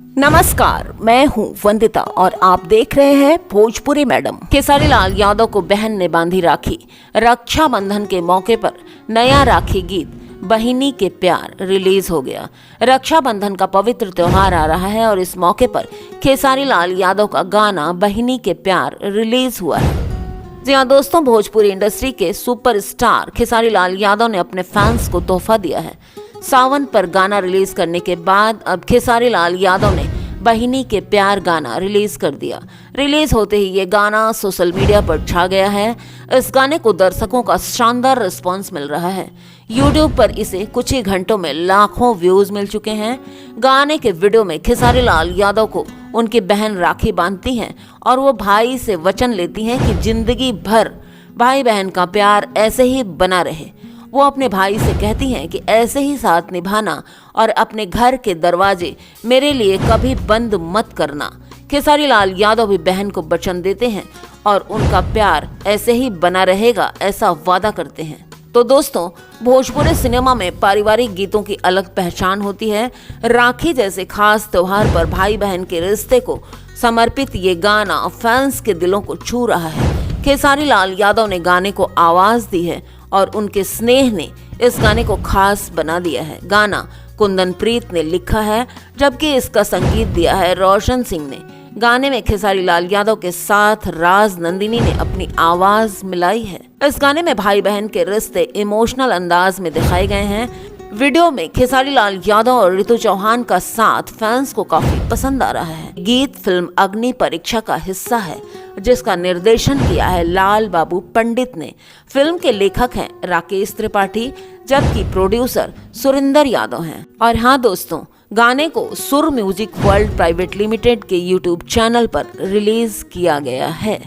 नमस्कार, मैं हूँ वंदिता और आप देख रहे हैं भोजपुरी मैडम। खेसारी लाल यादव को बहन ने बांधी राखी। रक्षाबंधन के मौके पर नया राखी गीत बहिनी के प्यार रिलीज हो गया। रक्षाबंधन का पवित्र त्योहार आ रहा है और इस मौके पर खेसारी लाल यादव का गाना बहिनी के प्यार रिलीज हुआ है। जी हाँ दोस्तों, भोजपुरी इंडस्ट्री के सुपरस्टार खेसारी लाल यादव ने अपने फैंस को तोहफा दिया है। सावन पर गाना रिलीज करने के बाद अब खेसारी लाल यादव ने बहिनी के प्यार गाना रिलीज कर दिया। रिलीज होते ही ये गाना सोशल मीडिया पर छा गया है। इस गाने को दर्शकों का शानदार रिस्पांस मिल रहा है। यूट्यूब पर इसे कुछ ही घंटों में लाखों व्यूज मिल चुके हैं। गाने के वीडियो में खेसारी लाल यादव को उनकी बहन राखी बांधती हैं और वो भाई से वचन लेती हैं कि जिंदगी भर भाई बहन का प्यार ऐसे ही बना रहे। वो अपने भाई से कहती हैं कि ऐसे ही साथ निभाना और अपने घर के दरवाजे मेरे लिए कभी बंद मत करना। खेसारी लाल यादव भी बहन को वचन देते हैं और उनका प्यार ऐसे ही बना रहेगा, ऐसा वादा करते हैं। तो दोस्तों, भोजपुरी सिनेमा में पारिवारिक गीतों की अलग पहचान होती है। राखी जैसे खास त्योहार पर भाई बहन के रिश्ते को समर्पित ये गाना फैंस के दिलों को छू रहा है। खेसारी लाल यादव ने गाने को आवाज दी है और उनके स्नेह ने इस गाने को खास बना दिया है। गाना कुंदन प्रीत ने लिखा है, जबकि इसका संगीत दिया है रोशन सिंह ने। गाने में खेसारी लाल यादव के साथ राज नंदिनी ने अपनी आवाज मिलाई है। इस गाने में भाई बहन के रिश्ते इमोशनल अंदाज में दिखाए गए हैं। वीडियो में खेसारी लाल यादव और ऋतु चौहान का साथ फैंस को काफी पसंद आ रहा है। गीत फिल्म अग्नि परीक्षा का हिस्सा है, जिसका निर्देशन किया है लाल बाबू पंडित ने। फिल्म के लेखक हैं राकेश त्रिपाठी, जबकि प्रोड्यूसर सुरिंदर यादव हैं। और हाँ दोस्तों, गाने को सुर म्यूजिक वर्ल्ड प्राइवेट लिमिटेड के यूट्यूब चैनल पर रिलीज किया गया है।